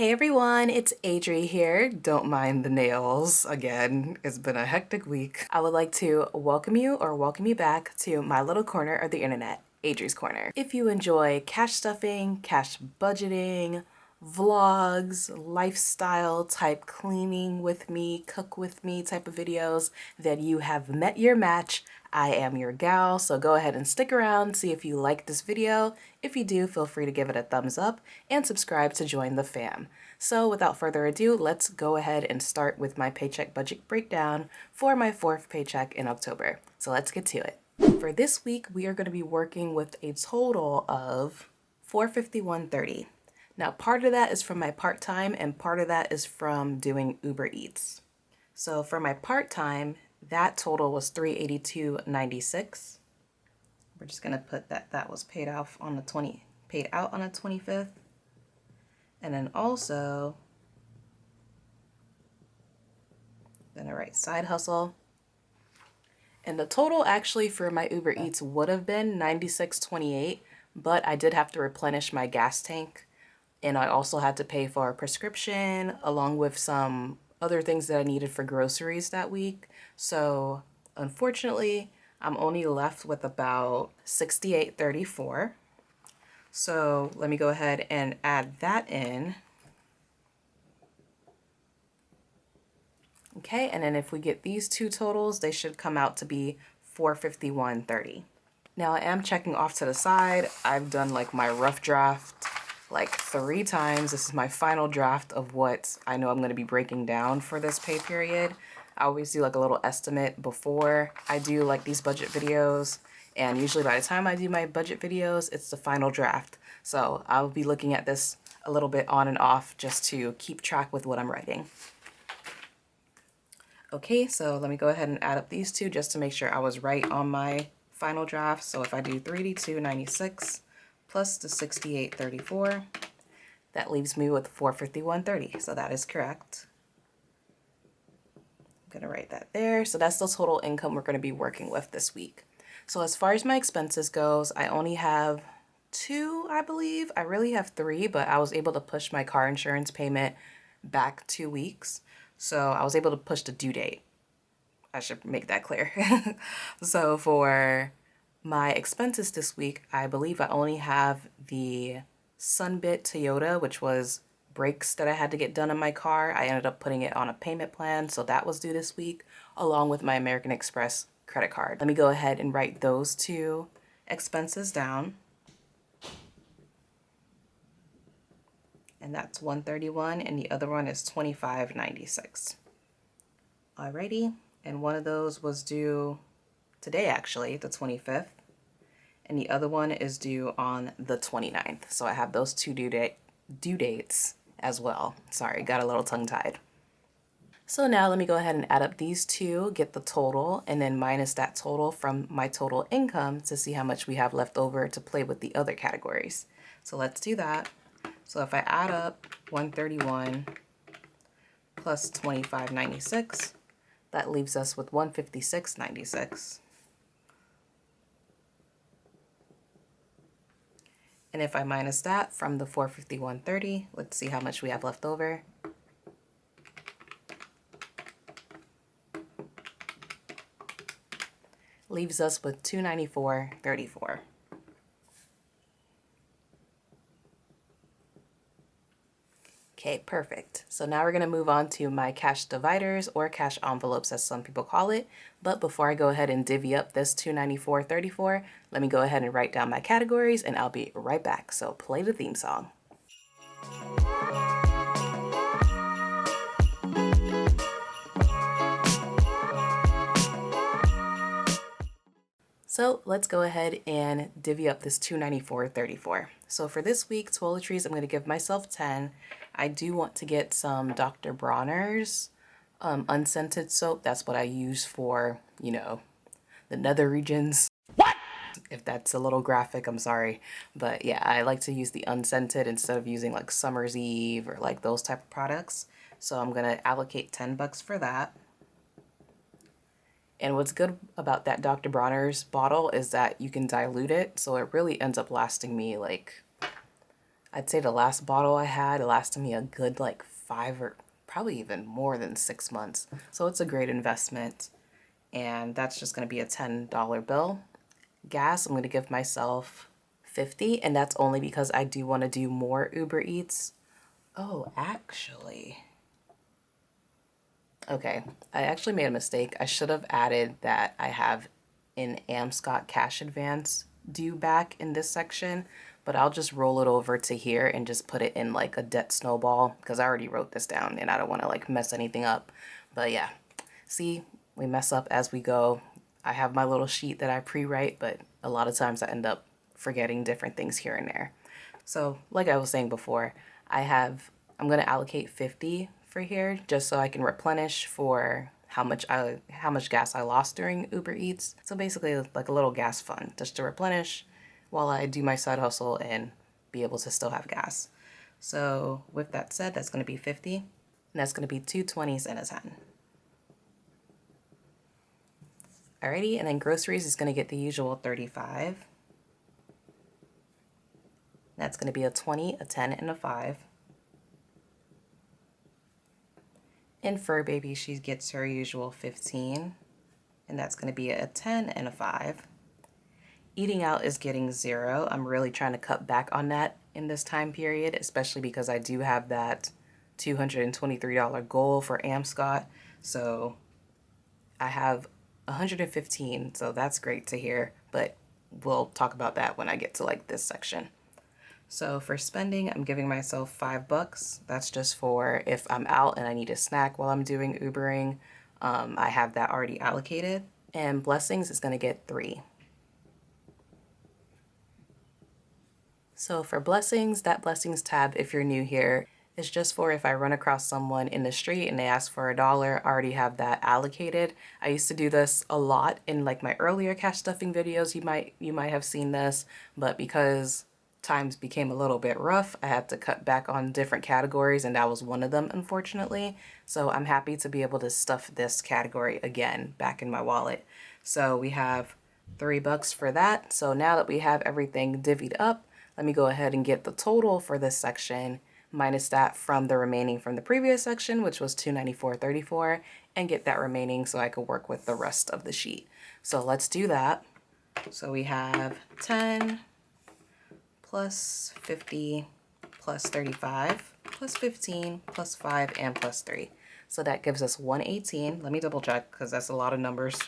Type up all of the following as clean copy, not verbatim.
Hey everyone, it's Adri here. Don't mind the nails. Again, it's been a hectic week. I would like to welcome you back to my little corner of the internet, Adri's Corner. If you enjoy cash stuffing, cash budgeting, vlogs, lifestyle type cleaning with me, cook with me type of videos, then you have met your match. I am your gal, so go ahead and stick around, see if you like this video. If you do, feel free to give it a thumbs up and subscribe to join the fam. So without further ado, let's go ahead and start with my paycheck budget breakdown for my fourth paycheck in October. So let's get to it. For this week, we are going to be working with a total of $451.30. Now, part of that is from my part-time and part of that is from doing Uber Eats. So for my part-time, that total was $382.96. We're just gonna put that was paid out on the 25th. And then also gonna write side hustle. And the total actually for my Uber Eats would have been $96.28, but I did have to replenish my gas tank. And I also had to pay for a prescription along with some other things that I needed for groceries that week. So unfortunately, I'm only left with about $68.34. So let me go ahead and add that in. Okay, and then if we get these two totals, they should come out to be $451.30. Now I am checking off to the side. I've done like my rough draft like 3 times. This is my final draft of what I know I'm going to be breaking down for this pay period. I always do like a little estimate before I do like these budget videos. And usually by the time I do my budget videos, it's the final draft. So I'll be looking at this a little bit on and off just to keep track with what I'm writing. Okay, so let me go ahead and add up these two just to make sure I was right on my final draft. So if I do $382.96 plus the $68.34, that leaves me with $451.30. So that is correct. I'm gonna write that there. So that's the total income we're gonna be working with this week. So as far as my expenses goes, I only have 2, I believe. I really have 3, but I was able to push my car insurance payment back 2 weeks. So I was able to push the due date. I should make that clear. So for my expenses this week, I believe I only have the Sunbit Toyota, which was brakes that I had to get done in my car. I ended up putting it on a payment plan, so that was due this week, along with my American Express credit card. Let me go ahead and write those 2 expenses down. And that's $131, and the other one is $25.96. Alrighty, and one of those was due today, actually, the 25th, and the other one is due on the 29th. So I have those 2 due dates as well. Sorry, got a little tongue-tied. So now let me go ahead and add up these 2, get the total, and then minus that total from my total income to see how much we have left over to play with the other categories. So let's do that. So if I add up 131 plus 25.96, that leaves us with 156.96. And if I minus that from the 451.30, let's see how much we have left over. Leaves us with 294.34. Okay, perfect. So now we're going to move on to my cash dividers, or cash envelopes as some people call it. But before I go ahead and divvy up this $294.34, let me go ahead and write down my categories and I'll be right back. So play the theme song. So let's go ahead and divvy up this $294.34. So for this week, toiletries, I'm going to give myself 10. I do want to get some Dr. Bronner's unscented soap. That's what I use for, you know, the nether regions. What? If that's a little graphic, I'm sorry. But yeah, I like to use the unscented instead of using like Summer's Eve or like those type of products. So I'm going to allocate $10 for that. And what's good about that Dr. Bronner's bottle is that you can dilute it. So it really ends up lasting me like I'd say the last bottle I had, it lasted me a good like 5 or probably even more than 6 months. So it's a great investment. And that's just going to be a $10 bill. Gas, I'm going to give myself 50, and that's only because I do want to do more Uber Eats. Oh, actually, okay, I actually made a mistake. I should have added that I have an Amscot cash advance due back in this section, but I'll just roll it over to here and just put it in like a debt snowball because I already wrote this down and I don't want to like mess anything up. But yeah, see, we mess up as we go. I have my little sheet that I pre-write, but a lot of times I end up forgetting different things here and there. So like I was saying before, I'm going to allocate 50 for here just so I can replenish for how much gas I lost during Uber Eats. So basically like a little gas fund just to replenish while I do my side hustle and be able to still have gas. So with that said, that's going to be 50 and that's going to be 2 20s and a 10. Alrighty, and then groceries is going to get the usual 35. That's going to be a 20, a 10, and a 5. And Fur Baby, she gets her usual 15, and that's going to be a 10 and a 5. Eating out is getting 0. I'm really trying to cut back on that in this time period, especially because I do have that $223 goal for Amscot. So I have 115, so that's great to hear, but we'll talk about that when I get to like this section. So for spending, I'm giving myself $5. That's just for if I'm out and I need a snack while I'm doing Ubering. I have that already allocated. And blessings is going to get 3. So for blessings, that blessings tab, if you're new here, is just for if I run across someone in the street and they ask for $1, I already have that allocated. I used to do this a lot in like my earlier cash stuffing videos. You might have seen this, but because times became a little bit rough, I had to cut back on different categories, and that was one of them, unfortunately. So I'm happy to be able to stuff this category again back in my wallet. So we have $3 for that. So now that we have everything divvied up, let me go ahead and get the total for this section minus that from the remaining from the previous section, which was $294.34, and get that remaining so I could work with the rest of the sheet. So let's do that. So we have 10 plus 50 plus 35 plus 15 plus 5 and plus 3. So that gives us 118. Let me double check because that's a lot of numbers.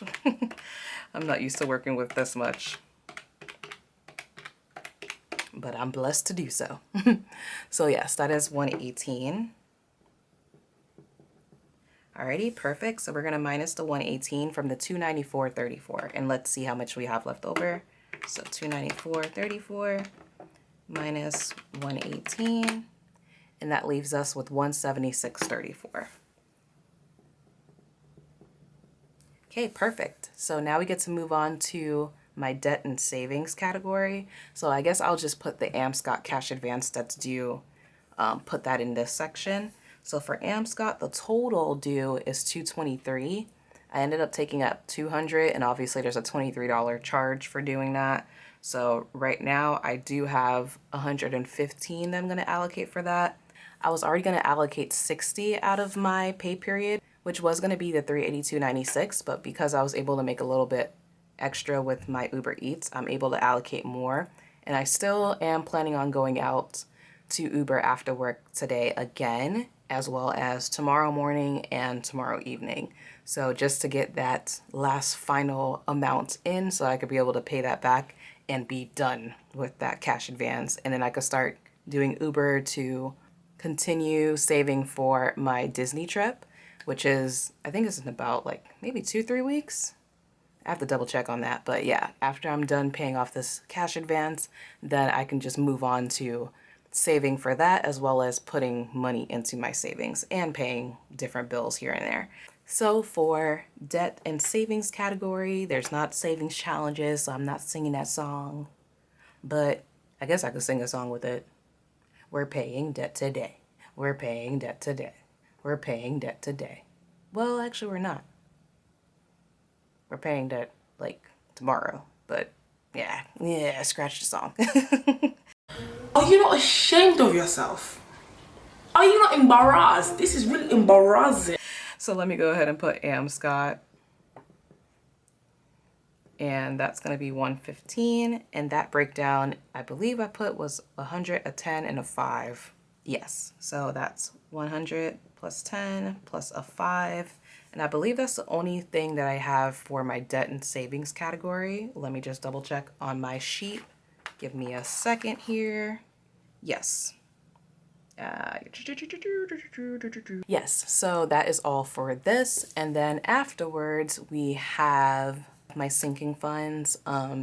I'm not used to working with this much, but I'm blessed to do so. So yes, that is 118. Alrighty, perfect. So we're gonna minus the 118 from the 294.34, and let's see how much we have left over. So 294.34 minus 118, and that leaves us with 176.34. Okay, perfect. So now we get to move on to my debt and savings category. So I guess I'll just put the Amscot cash advance that's due, put that in this section. So for Amscot, the total due is $223. I ended up taking up $200, and obviously there's a $23 charge for doing that. So right now I do have 115 that I'm going to allocate for that. I was already going to allocate 60 out of my pay period, which was going to be the $382.96, but because I was able to make a little bit extra with my Uber Eats, I'm able to allocate more. And I still am planning on going out to Uber after work today again, as well as tomorrow morning and tomorrow evening. So just to get that last final amount in so I could be able to pay that back and be done with that cash advance. And then I could start doing Uber to continue saving for my Disney trip, which is, I think it's in about like maybe 2-3 weeks. I have to double check on that. But yeah, after I'm done paying off this cash advance, then I can just move on to saving for that, as well as putting money into my savings and paying different bills here and there. So for debt and savings category, there's not savings challenges, so I'm not singing that song, but I guess I could sing a song with it. We're paying debt today. We're paying debt today. We're paying debt today. Well, actually, we're not. We're paying debt like tomorrow, but yeah, scratch the song. Are you not ashamed of yourself? Are you not embarrassed? This is really embarrassing. So let me go ahead and put Amscott. And that's going to be 115. And that breakdown, I believe I put was 100, a 10, and a 5. Yes. So that's 100 plus 10 plus a 5. And I believe that's the only thing that I have for my debt and savings category. Let me just double check on my sheet. Give me a second here. Yes. Yes, so that is all for this. And then afterwards, we have my sinking funds.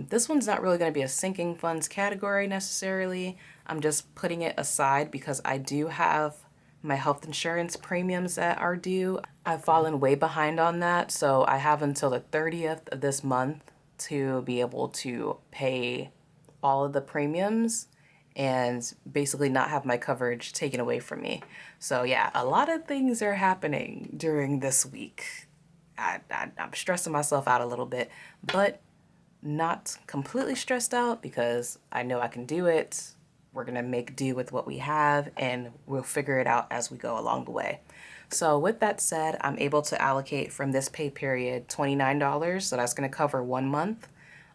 This one's not really going to be a sinking funds category necessarily. I'm just putting it aside because I do have my health insurance premiums that are due. I've fallen way behind on that, so I have until the 30th of this month to be able to pay all of the premiums and basically not have my coverage taken away from me. So yeah, a lot of things are happening during this week. I'm stressing myself out a little bit, but not completely stressed out because I know I can do it. We're gonna make do with what we have and we'll figure it out as we go along the way. So with that said, I'm able to allocate from this pay period $29. So that's gonna cover 1 month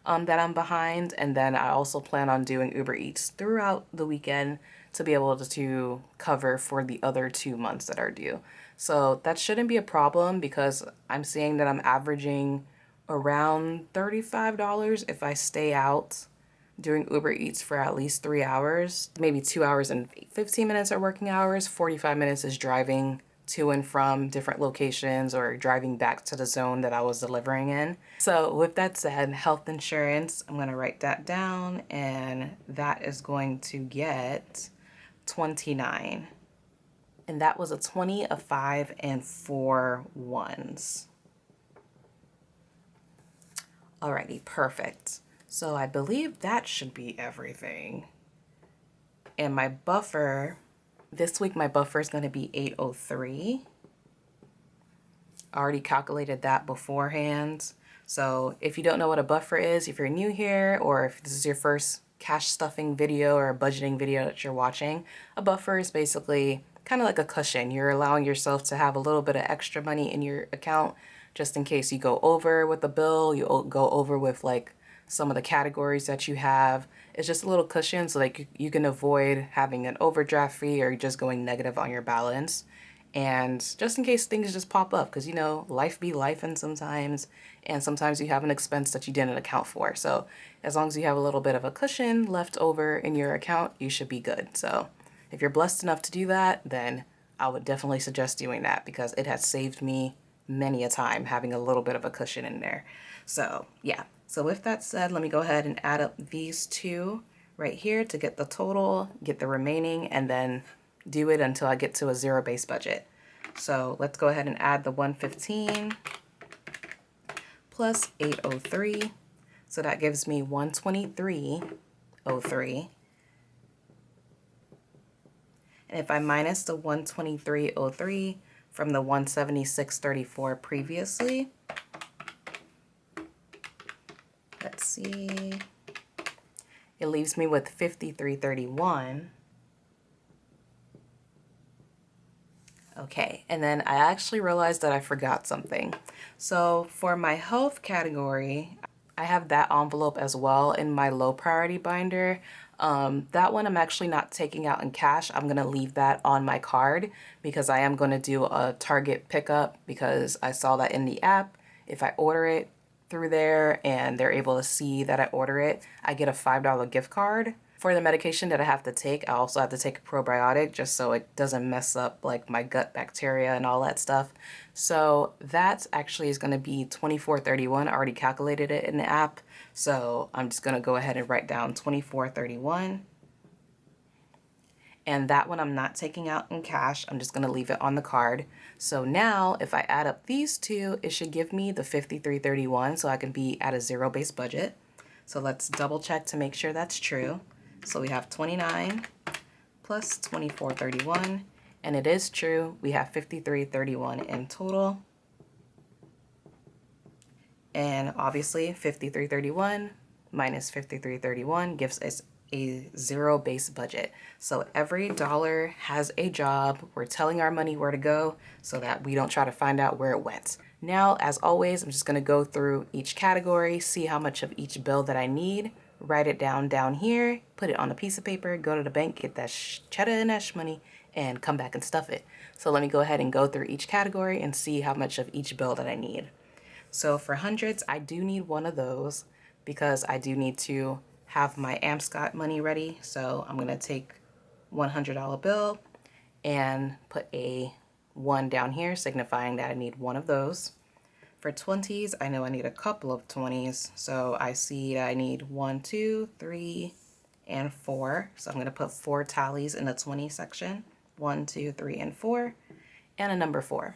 that I'm behind. And then I also plan on doing Uber Eats throughout the weekend to be able to cover for the other 2 months that are due. So that shouldn't be a problem because I'm seeing that I'm averaging around $35 if I stay out doing Uber Eats for at least 3 hours. Maybe 2 hours and 15 minutes are working hours. 45 minutes is driving to and from different locations or driving back to the zone that I was delivering in. So with that said, health insurance, I'm going to write that down, and that is going to get 29. And that was a 20, a 5, and 4 ones. Alrighty, perfect. So I believe that should be everything. And my buffer, this week my buffer is going to be 803. I already calculated that beforehand. So if you don't know what a buffer is, if you're new here, or if this is your first cash stuffing video or budgeting video that you're watching, a buffer is basically kind of like a cushion. You're allowing yourself to have a little bit of extra money in your account just in case you go over with a bill, you go over with like some of the categories that you have. It's just a little cushion so like you can avoid having an overdraft fee or just going negative on your balance. And just in case things just pop up, because you know, life be lifing sometimes, and sometimes you have an expense that you didn't account for. So as long as you have a little bit of a cushion left over in your account, you should be good. So if you're blessed enough to do that, then I would definitely suggest doing that because it has saved me many a time having a little bit of a cushion in there. So yeah, so with that said, let me go ahead and add up these two right here to get the total, get the remaining, and then do it until I get to a zero-based budget. So let's go ahead and add the 115 plus 803. So that gives me 123.03. And if I minus the 123.03 from the 176.34 previously, let's see, it leaves me with 53.31. Okay, and then I actually realized that I forgot something. So for my health category, I have that envelope as well in my low priority binder. That one I'm actually not taking out in cash. I'm gonna leave that on my card because I am gonna do a Target pickup because I saw that in the app. If I order it through there and they're able to see that I order it, I get a $5 gift card. For the medication that I have to take, I also have to take a probiotic just so it doesn't mess up like my gut bacteria and all that stuff. So that actually is going to be 24.31. I already calculated it in the app. So I'm just going to go ahead and write down 24.31. And that one I'm not taking out in cash. I'm just going to leave it on the card. So now if I add up these two, it should give me the 53.31 so I can be at a zero-based budget. So let's double check to make sure that's true. So we have 29 plus 24.31, and it is true. We have 53.31 in total. And obviously 53.31 minus 53.31 gives us a zero-based budget. So every dollar has a job. We're telling our money where to go so that we don't try to find out where it went. Now, as always, I'm just going to go through each category, see how much of each bill that I need, write it down here, put it on a piece of paper, go to the bank, get that cheddar and that money, and come back and stuff it. So let me go ahead and go through each category and see how much of each bill that I need. So for hundreds, I do need one of those because I do need to have my Amscot money ready. So I'm going to take $100 bill and put a 1 down here, signifying that I need one of those. For 20s, I know I need a couple of 20s. So I see that I need 1, 2, 3, and 4. So I'm going to put 4 tallies in the 20 section. 1, 2, 3, and 4, and a number 4.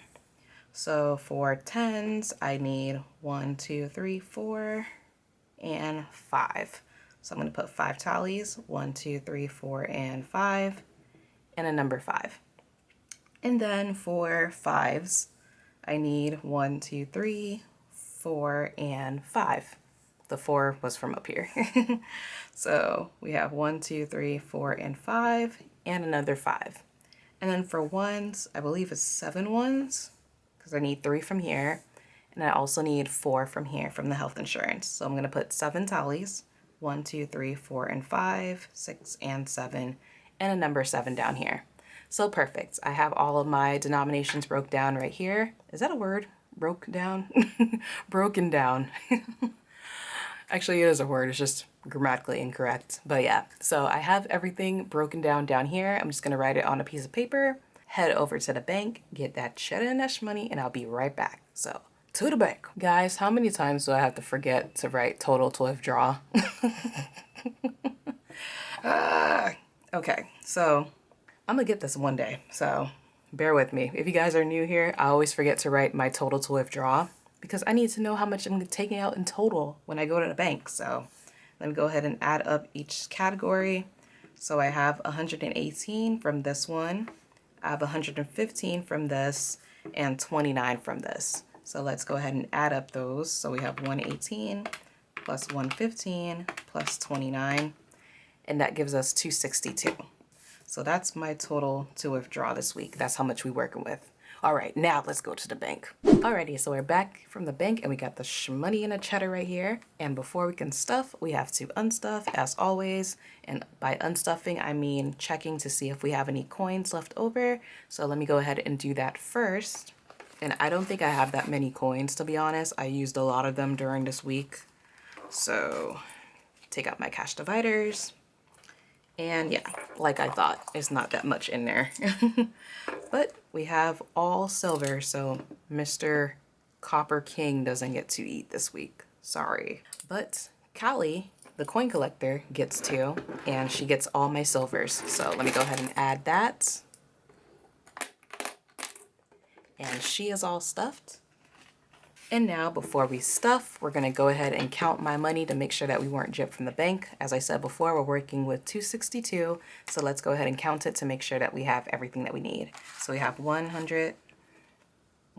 So for 10s, I need 1, 2, 3, 4, and 5. So I'm going to put 5 tallies, 1, 2, 3, 4, and 5, and a number 5. And then for 5s, I need 1, 2, 3, 4, and 5. The 4 was from up here. So we have 1, 2, 3, 4, and 5, and another 5. And then for 1s, I believe it's 7 ones, because I need 3 from here. And I also need 4 from here from the health insurance. So I'm going to put 7 tallies, 1, 2, 3, 4, and 5, 6, and 7, and a number 7 down here. So perfect. I have all of my denominations broke down right here. Is that a word? Broke down? Broken down. Actually, it is a word. It's just grammatically incorrect. But yeah, so I have everything broken down here. I'm just going to write it on a piece of paper, head over to the bank, get that cheddar and Nesh money, and I'll be right back. So to the bank. Guys, how many times do I have to forget to write total to withdraw? Okay, so I'm gonna get this one day, so bear with me. If you guys are new here, I always forget to write my total to withdraw because I need to know how much I'm taking out in total when I go to the bank. So let me go ahead and add up each category. So I have 118 from this one, I have 115 from this, and 29 from this. So let's go ahead and add up those. So we have 118 plus 115 plus 29, and that gives us 262. So that's my total to withdraw this week. That's how much we're working with. All right, now let's go to the bank. Alrighty, so we're back from the bank and we got the shmoney and a cheddar right here. And before we can stuff, we have to unstuff as always. And by unstuffing, I mean checking to see if we have any coins left over. So let me go ahead and do that first. And I don't think I have that many coins, to be honest. I used a lot of them during this week. So take out my cash dividers. And yeah, like I thought, it's not that much in there. But we have all silver, so Mr. Copper King doesn't get to eat this week. Sorry. But Callie, the coin collector, gets to, and she gets all my silvers. So let me go ahead and add that. And she is all stuffed. And now, before we stuff, we're going to go ahead and count my money to make sure that we weren't gypped from the bank. As I said before, we're working with 262. So let's go ahead and count it to make sure that we have everything that we need. So we have 100,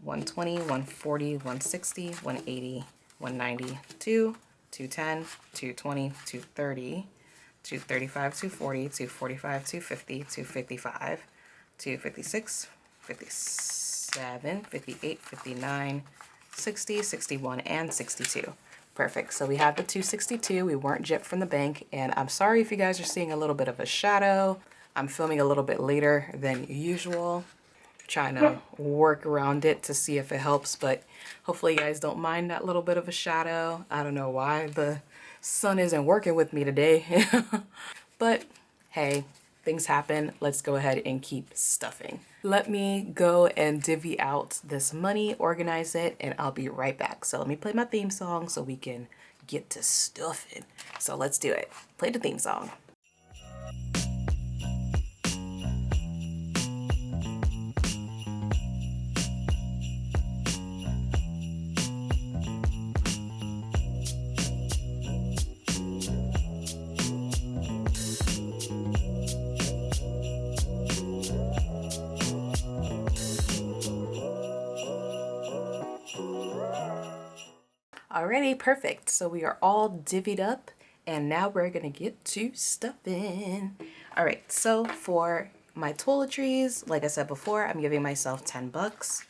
120, 140, 160, 180, 190, 210, 220, 230, 235, 240, 245, 250, 255, 256, 57, 58, 59, 60, 61, and 62. Perfect. So we have the 262. We weren't gypped from the bank, and I'm sorry if you guys are seeing a little bit of a shadow. I'm filming a little bit later than usual, trying to work around it to see if it helps, but hopefully you guys don't mind that little bit of a shadow. I don't know why the sun isn't working with me today, but hey, things happen. Let's go ahead and keep stuffing. Let me go and divvy out this money, organize it, and I'll be right back. So let me play my theme song so we can get to stuffing. So let's do it. Play the theme song. Alrighty, perfect. So we are all divvied up And now we're gonna get to stuffing. All right, so for my toiletries, like I said before, I'm giving myself 10 bucks.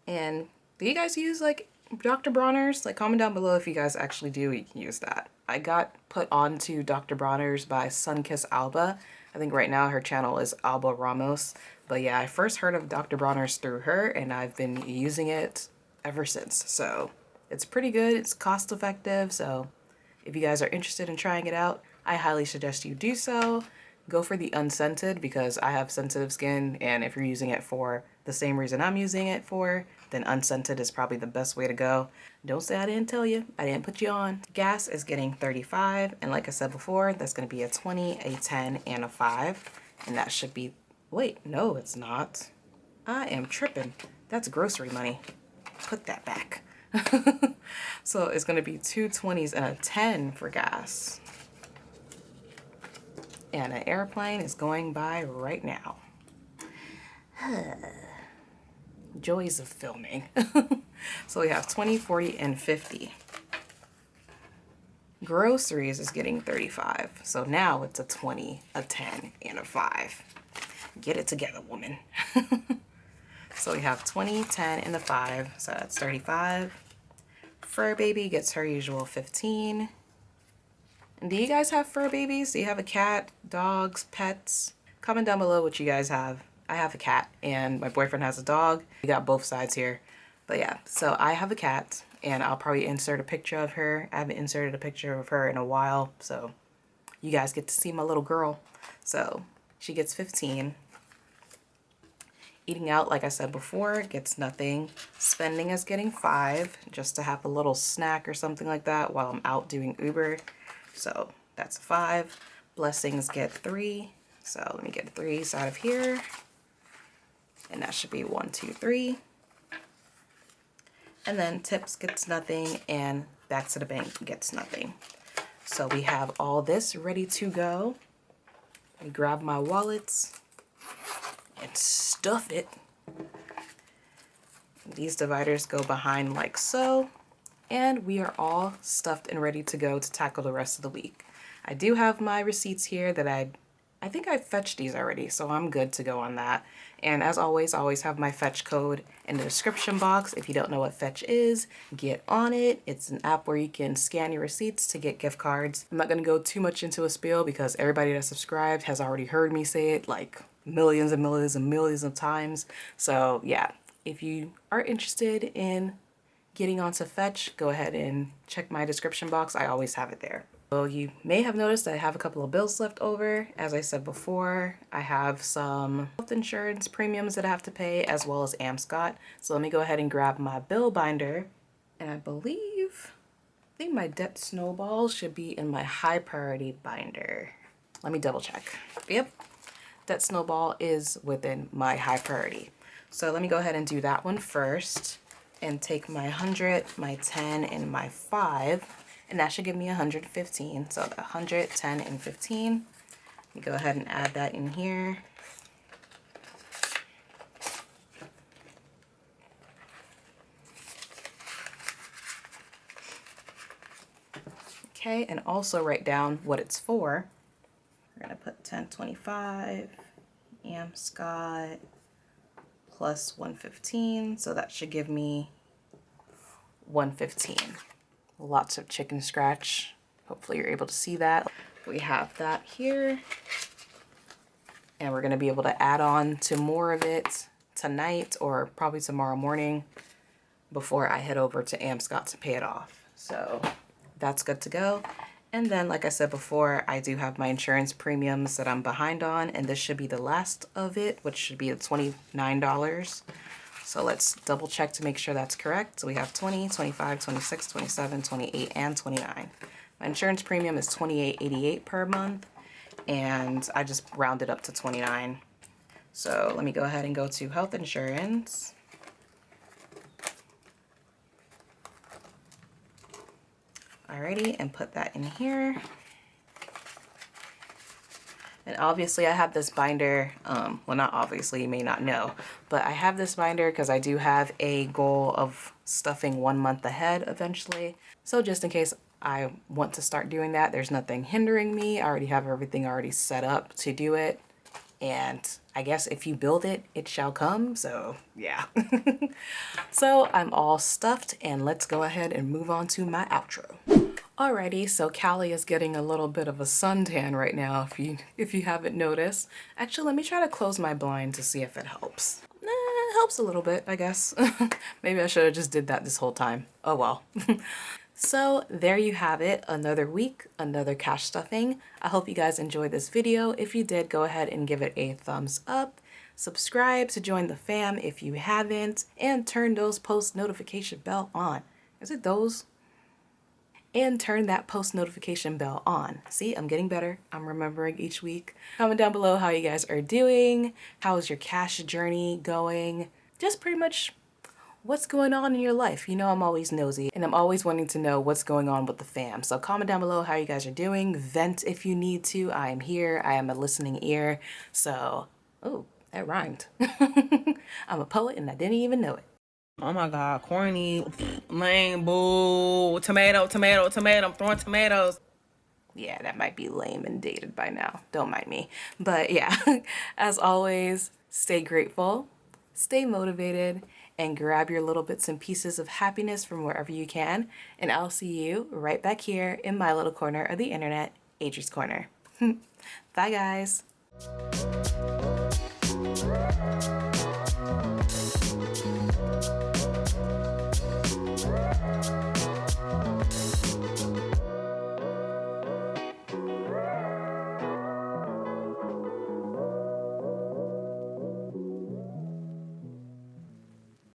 And do you guys use like Dr. Bronner's? Like, comment down below if you guys actually do use that. I got put onto Dr. Bronner's by Sunkiss Alba. I think right now her channel is Alba Ramos. But yeah, I first heard of Dr. Bronner's through her, and I've been using it ever since. So it's pretty good. It's cost effective. So if you guys are interested in trying it out, I highly suggest you do so. Go for the unscented because I have sensitive skin, and if you're using it for the same reason I'm using it for, then unscented is probably the best way to go. Don't say I didn't tell you. I didn't put you on. Gas is getting 35, and like I said before, that's going to be a 20, a 10, and a 5. And that should be... Wait, no, it's not. I am tripping. That's grocery money. Put that back. So it's going to be 2 20s and a 10 for gas. And an airplane is going by right now. Joys of filming. So we have 20, 40, and 50. Groceries is getting 35. So now it's a 20, a 10, and a 5. Get it together, woman. So we have 20, 10, and the 5. So that's 35. Fur baby gets her usual 15. And do you guys have fur babies? Do you have a cat, dogs, pets? Comment down below what you guys have. I have a cat and my boyfriend has a dog. We got both sides here. But yeah, so I have a cat and I'll probably insert a picture of her. I haven't inserted a picture of her in a while, so you guys get to see my little girl. So she gets 15. Eating out, like I said before, gets nothing. Spending is getting 5, just to have a little snack or something like that while I'm out doing Uber. So that's a 5. Blessings get 3. So let me get 3s out of here. And that should be 1, 2, 3. And then tips gets nothing, and back to the bank gets nothing. So we have all this ready to go. I grab my wallets and stuff it. These dividers go behind like so. And we are all stuffed and ready to go to tackle the rest of the week. I do have my receipts here that I think I fetched these already, so I'm good to go on that. And as always, I always have my fetch code in the description box. If you don't know what fetch is, get on it. It's an app where you can scan your receipts to get gift cards. I'm not going to go too much into a spiel because everybody that's subscribed has already heard me say it like millions and millions and millions of times. So yeah, if you are interested in getting onto Fetch, go ahead and check my description box. I always have it there. So you may have noticed that I have a couple of bills left over. As I said before, I have some health insurance premiums that I have to pay as well as AmScot. So let me go ahead and grab my bill binder. And I think my debt snowball should be in my high priority binder. Let me double check. Yep, debt snowball is within my high priority. So let me go ahead and do that one first and take my 100, my 10, and my 5. And that should give me 115. So 100, 10, and 15. Let me go ahead and add that in here. Okay, and also write down what it's for. We're gonna put 1025, AmScot, plus 115. So that should give me 115. Lots of chicken scratch. Hopefully you're able to see that. We have that here. And we're going to be able to add on to more of it tonight or probably tomorrow morning before I head over to AmScot to pay it off. So that's good to go. And then, like I said before, I do have my insurance premiums that I'm behind on, and this should be the last of it, which should be the $29. So let's double check to make sure that's correct. So we have 20, 25, 26, 27, 28, and 29. My insurance premium is $28.88 per month, and I just rounded up to 29. So let me go ahead and go to health insurance. Alrighty, and put that in here. And obviously I have this binder, well, not obviously, you may not know, but I have this binder because I do have a goal of stuffing 1 month ahead eventually. So just in case I want to start doing that. There's nothing hindering me. I already have everything already set up to do it. And I guess if you build it, it shall come. So yeah. So I'm all stuffed and let's go ahead and move on to my outro. Alrighty, so Callie is getting a little bit of a suntan right now if you haven't noticed. Actually, let me try to close my blind to see if it helps. It helps a little bit, I guess. Maybe I should have just did that this whole time. Oh well. So there you have it, another week, another cash stuffing. I hope you guys enjoyed this video. If you did, go ahead and give it a thumbs up. Subscribe to join the fam if you haven't, and turn those post notification bell on. Is it those? And turn that post notification bell on. See, I'm getting better. I'm remembering each week. Comment down below how you guys are doing. How is your cash journey going? Just pretty much what's going on in your life. You know, I'm always nosy and I'm always wanting to know what's going on with the fam. So comment down below how you guys are doing. Vent if you need to. I am here. I am a listening ear. So, oh, that rhymed. I'm a poet and I didn't even know it. Oh my God, corny, lame, boo, tomato, tomato, tomato, I'm throwing tomatoes. Yeah, that might be lame and dated by now. Don't mind me. But yeah, as always, stay grateful, stay motivated, and grab your little bits and pieces of happiness from wherever you can. And I'll see you right back here in my little corner of the internet, Adri's Corner. Bye, guys.